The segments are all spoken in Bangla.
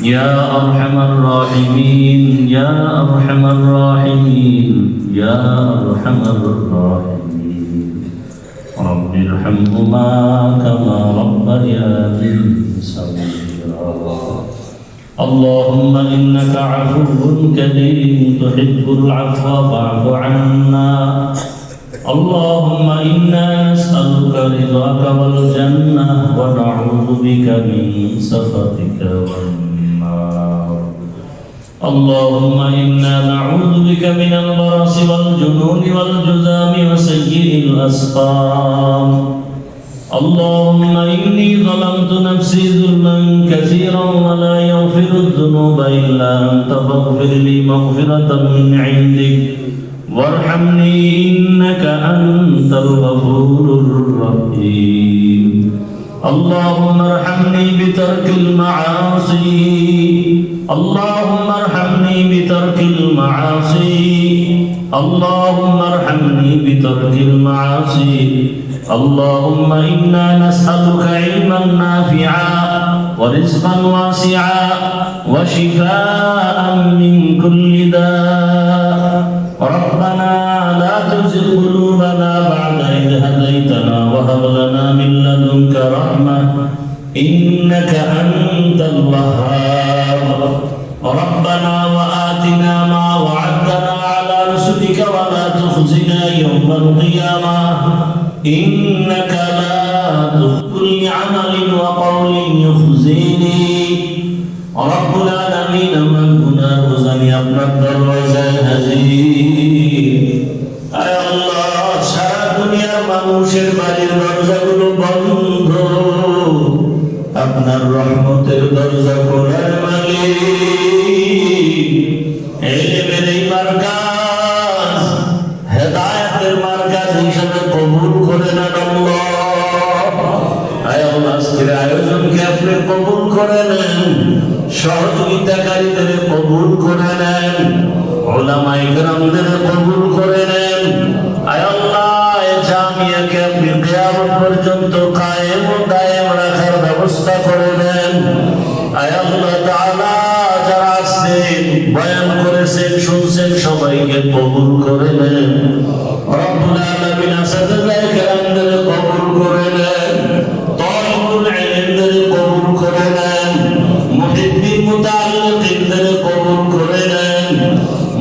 يا أرحم الراحمين يا أرحم الراحمين يا أرحم الراحمين رب ارحمهما كما ربياني صغيرا اللهم إنك عفو كريم تحب العفو فاعف عنا اللهم إنا نسألك رضاك والجنة ونعوذ بك من سخطك والنار اللهم إنا نعوذ بك من البرص والجنون والجذام وسيء الأسقام اللهم إني ظلمت نفسي ظلما كثيرا ولا يغفر الذنوب إلا أنت فاغفر لي مغفرة من عندك وارحمني إنك أنت الغفور الرحيم اللهم ارحمني بترك المعاصي اللهم ارحمني بترك المعاصي اللهم ارحمني بترك المعاصي اللهم إنا نسألك علما نافعا ورزقا واسعا وشفاء من كل داء ربنا لا تزغ قلوبنا بعد إذ هديتنا وهب لنا من لدنك رحمة إنك أنت الوهاب ربنا وآتنا ما وعدتنا على رسلك ولا تخزنا يوم القيامة إنك لا تخزي عمل وقول يخزيني رب العالمين من كنا رزقني আপনার দরজায় হাজির আয় আল্লাহ সারা দুনিয়ার মানুষের বাড়ির দরজাগুলো বন্ধ আপনার রহমতের দরজা খোলার মালিক ইলমের এই মার্কাজ হেদায়েতের মার্কাজ হিসেবে কবুল করে নেন আল্লাহ আয় আল্লাহ আজকের আয়োজনকে আপনি কবুল করে নেন সহযোগিতাকারীদের কবুল করে নেন উলামায়ে কেরামদের কবুল করে নেন আয় আল্লাহ এই জামিয়াকে আপনি কিয়ামত পর্যন্ত কায়েম ও দায়েম রাখার ব্যবস্থা করে নেন আয় আল্লাহ তাআলা যারা আছেন বয়ান করেছেন শুনছেন সবাইকে কবুল করে নেন রব্বুল আলামিন আসাদায়ে কেরামদের কবুল করে নেন তালিবুল ইলমদের কবুল করে নেন মুহিব্বিন মুতাআল্লিকিনদের কবুল করে নেন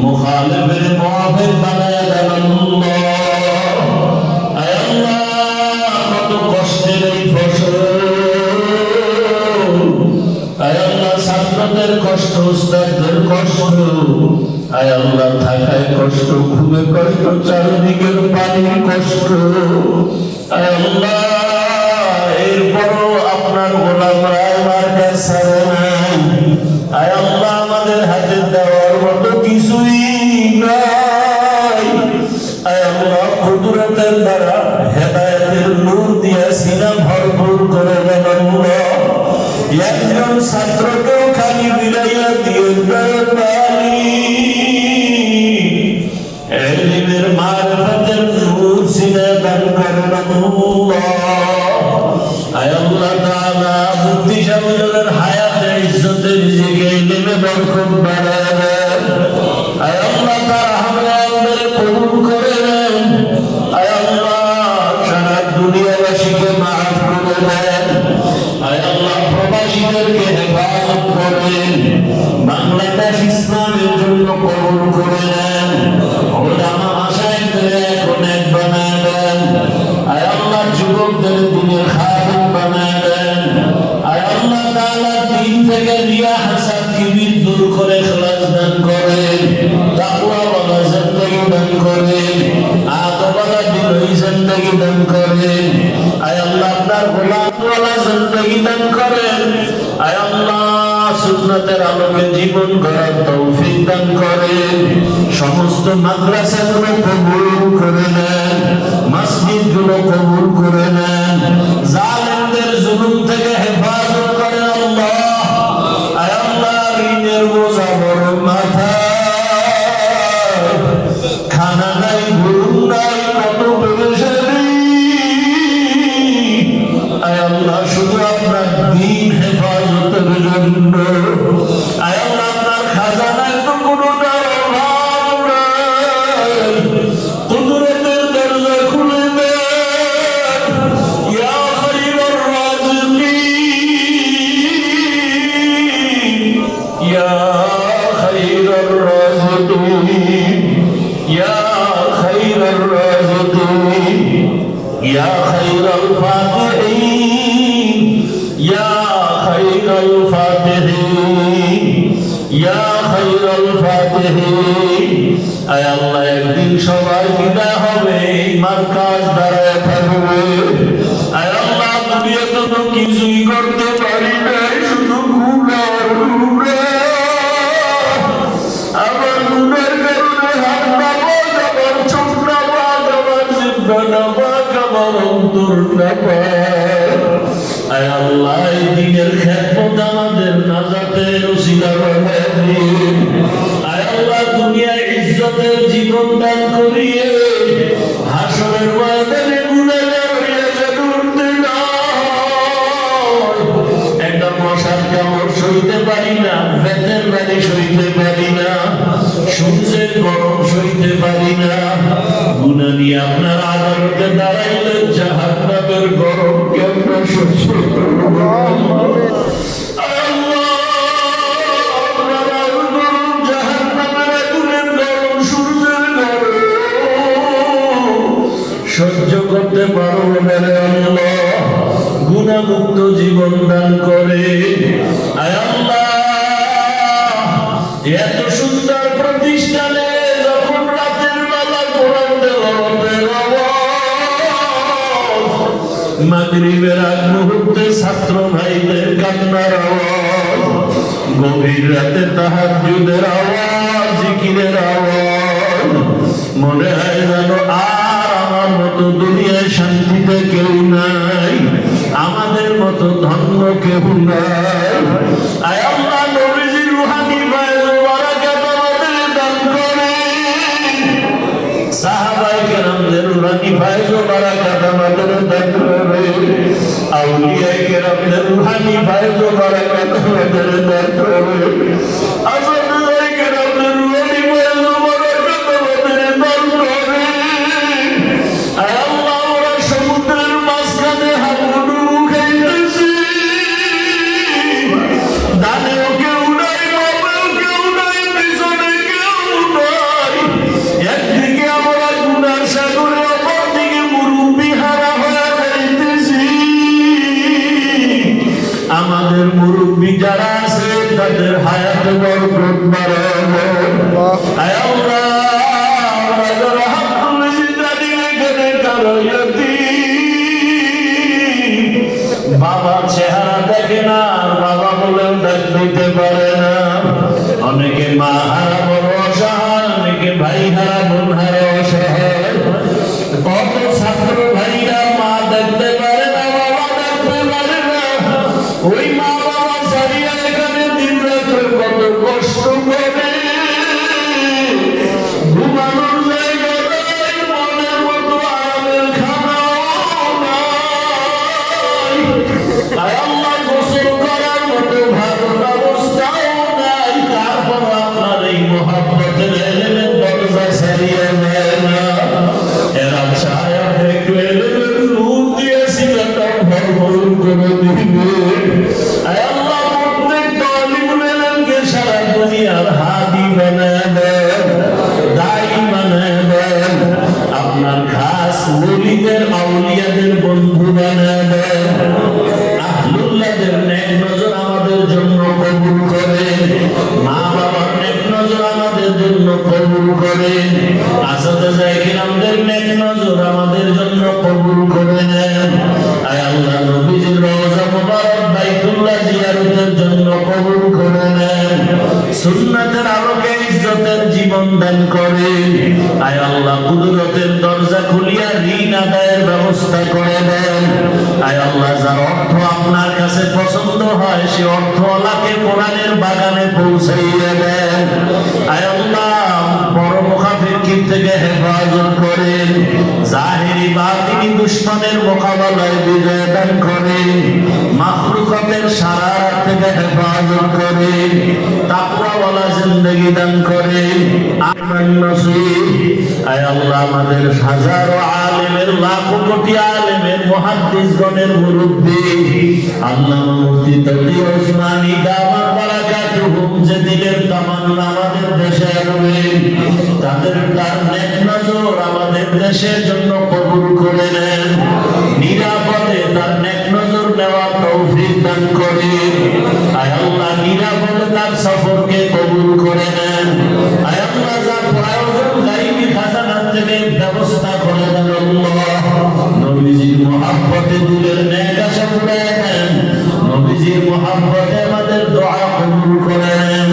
মুখালিফের মুআফিক বানায়া দেন আল্লাহ আয় আল্লাহ কত কষ্টের এই ফসল আয় আল্লাহ ছাত্রদের কষ্ট উস্তাদদের কষ্ট আয় আল্লাহ থাকায় কষ্ট ঘুমে কষ্ট চারিদিকের পানির কষ্ট আয় আল্লাহ এরপরও আপনার গোলামরা আমার কাছে নাই আয় আল্লাহ আমাদের হাতে দেওয়ার মতো কিছুই নাই আয় আল্লাহ কুদরতের দ্বারা হেদায়েতের নূর দিয়া সিনা ভরপুর করে দেন আল্লাহ একজন ছাত্রকেও খালি বিলাইয়া দিয়ে ইলমের মারফতের নূর সিনা দান করেন আল্লাহ আয় আল্লাহ তাআলা মুফতি সাহেবের হায়াতে ইজ্জতে রিজিকে ইলমে বরকত বাড়ায় দেন আয় আল্লাহ তাআলা আমাদের কবুল করে নেন আয় আল্লাহ সারা দুনিয়াবাসীকে মাফ করে দেন আয় আল্লাহ প্রবাসীদেরকে হেফাজত করেন বাংলাদেশ ইসলামের জন্য কবুল করে নেন ওলামা মাশায়েখদের এখন এক বানায় দেন আয় আল্লাহ যুবকদের দিনের খাদেম বানায় দেন আয় আল্লাহ তাআলা দিন থেকে রিয়া হাসাদ কিবির দূর করে ইখলাস দান করেন তাকওয়া ওয়ালা জিন্দেগি দান করেন আদব ওয়ালা দিলই জিন্দেগি দান করেন আয় আল্লাহ আপনার গোলাম ওয়ালা জিন্দেগি দান করেন আয় আল্লাহ সুন্নতের আলোকে জীবন গড়ার তৌফিক দান করেন সমস্ত মাদ্রাসাগুলো কবুল করে নেন মসজিদগুলো কবুল করে নেন জালেমদের জুলুম থেকে হেফাজত করেন আল্লাহ আয় আল্লাহ ঋণের বোঝা বড় মাথা খানা নাই ঘুম নাই কত পেরেশানি আয় আল্লাহ শুধু আপনার দ্বীন হেফাজতের জন্য ইয়া খায়রার রাযিকিন ইয়া খায়রার রাযিকিন ইয়া খায়রাল ফাতিহিন ইয়া খায়রাল ফাতিহিন ইয়া খায়রাল ফাতিহিন। আয় আল্লাহ, একদিন সবাই বিদায় হবে, মার্কাজ দাঁড়ায় থাকবে। আয় আল্লাহ, দুনিয়াতে তো কিছুই করতে পারি নাই, শুধু গুনার গুনাহ। আমার গুনার কারণে হাত নামাজ, আমার চোখ নামাজ, আমার জিহ্বা নামাজ, আমার অন্তর নামাজ। আয় আল্লাহ, এই দিনের খেদমত আমাদের নাজাতের উসিলা বানায় দিন। আয় আল্লাহ, দুনিয়ায় ইজ্জতের জীবন দান করিয়ে হাসরের ময়দানে গুনাহগার হইয়া যেন উঠতে না হয়। একটা মশার কামড় সইতে পারি না, বেতের বাড়ি সইতে পারি না, সূর্যের গরম সইতে পারি না। গুনাহ নিয়ে আপনার আদালতে দাঁড়াইলে জাহান্নামের গরম কেমন সহ্য করব? সহ্য করতে পারবো না আল্লাহ, গুনাহমুক্ত জীবন দান করে। আয় আল্লাহ, এত সুন্দর প্রতিষ্ঠানে যখন রাতের বেলা কোরআন তেলাওয়াতের আওয়াজ, মাগরিবের আগ মুহূর্তে ছাত্র ভাইদের কান্নার আওয়াজ, গভীর রাতে তাহাজ্জুদের আওয়াজ, জিকিরের আওয়াজ, মনে হয় যেন আমার মতো দুনিয়ায় শান্তিতে কেউ নাই, আমাদের মতো ধন্য কেউ নাই। আয় আল্লাহ, নবীজির রূহানি ফয়েজ ও বারাকাত আমাদের দান করে। সাহাবায়ে কেরামদের রূহানি ফয়েজ ও বারাকাত আমাদের দান করে। আউলিয়ায়ে কেরামদের রূহানি ফয়েজ ও বারাকাত আমাদের দান করে। আসাদুল্লাহ কেরামদের রূহানি ফয়েজ ও বারাকাত আমাদের দান করে। আয় আল্লাহ, ওরা সমুদ্রের মাঝখানে হাবুডুবু খাইতেছে, ডানেও কেউ নাই, বামেও কেউ নাই, পিছনে কেউ নাই। একদিকে আমরা গুনার সাগরে, অপরদিকে মুরব্বি হারা হয়ে যাইতেছি। আমাদের মুরব্বি যারা আছে তাদের হায়াতে বরকত বাড়াবো। আয় আল্লাহ, আমরা যারা হাত তুলেছি তাদের এখানে কারয়তি বাবা চেহারা দেখে না, আর বাবা বলেও ডাক দিতে পারে না। অনেকে মা হারা বড় অসহায়, অনেকে ভাই হারা বোন হারা অসহায়। কত ছাত্র ভাইরা মা দেখতে পারে না, বাবা দেখতে পারে না। ওই মা বাবা ছাড়িয়া এখানে দিন রাত্রে কত কষ্ট করে। ঘুমানোর জায়গা নাই, মনের মতো আরামের খানাও নাই। আয় আল্লাহ, গোসল করার মতো ভালো ব্যবস্থাও নাই। তারপর আপনার এই মহব্বতের এলেমের দরজা ছাড়িয়ে নেয় না। এরা চায় একটু এলেমের নূর দিয়ে সিনাটা ভরভর করে দিবে। আয় আল্লাহ, প্রত্যেক তালিবুল ইলমকে সারা দুনিয়ার হাদি বানায় দেন, দায়ী বানায় দেন, আপনার খাস ওলিদের আউলিয়াদের বন্ধু বানায় দেন। আহলুল্লাহদের নেক নজর আমাদের জন্য কবুল করেন, মা বাবার নেক নজর আমাদের জন্য কবুল করেন, আসাদে কিরামদের নেক নজর আমাদের জন্য কবুল করে নেন। আয় আল্লাহ, নবীজির রওজা মুবারক বাইতুল্লাহ জিয়ারতের জন্য কবুল করে নেন। সুন্নাতের আলোকে ইজ্জতের জীবন দান করেন। আয় আল্লাহ, কুদরতের দরজা খুলিয়া ঋণ আদায়ের ব্যবস্থা করে দেন। আয় আল্লাহ, যার অর্থ আপনার কাছে পছন্দ হয় সে অর্থওয়ালাকে কোরআনের বাগানে পৌঁছাইয়া দেন। আয় আল্লাহ, বড় মুখাফির থেকে হেফাজত করেন। জাহিরি বাতিনি দুশমনের মোকাবেলায় বিজয় দান করেন। মাখলুকাতের শারার থেকে হেফাজত করেন। তাকওয়াওয়ালা জিন্দেগি দান করেন। আমান নসিব। আয় আল্লাহ, আমাদের হাজারো আলেমের, লাখো কোটি আলেমের, মুহাদ্দিসগণের মুরব্বি আল্লামা মুফতি তকি ওসমানী দামাত বারাকাতুহুম যে দিনের তামান্না আমাদের দেশে আসবে, তাদের তার নেক নজর আমাদের দেশের জন্য কবুল করে নেন। নিরাপদে তার নেক নজর নেওয়ার তৌফিক দান করেন। আয় আল্লাহ, নিরাপদে তার সফরকে কবুল করে নেন। আয় আল্লাহ, যা প্রয়োজন গায়বী খাজানা থেকে ব্যবস্থা করে দেন আল্লাহ। নবীজির মহব্বতে দিলের নেক আশা পুরায় দেন। নবীজির মহব্বতে আমাদের দোয়া কবুল করে নেন।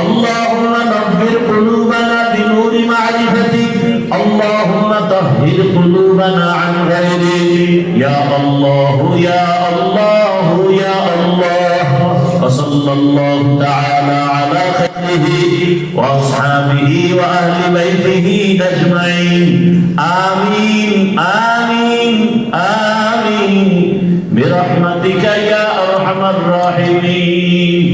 আল্লাহুম্মা নব্বির কুলুবানা বিনূরি মা'রিফাতিক, আল্লাহুম্মা তাহহির কুলুবানা আন গায়রিক, ইয়া আল্লাহ ইয়া আল্লাহ ইয়া আল্লাহ। সাল্লাল্লাহু তাআলা আলা খাইরিহি ওয়া আসহাবিহি ওয়া আহলি বাইতিহি আজমাইন। আমিন আমিন আমিন বিরহমাতিকা ইয়া আরহামার রাহিমিন।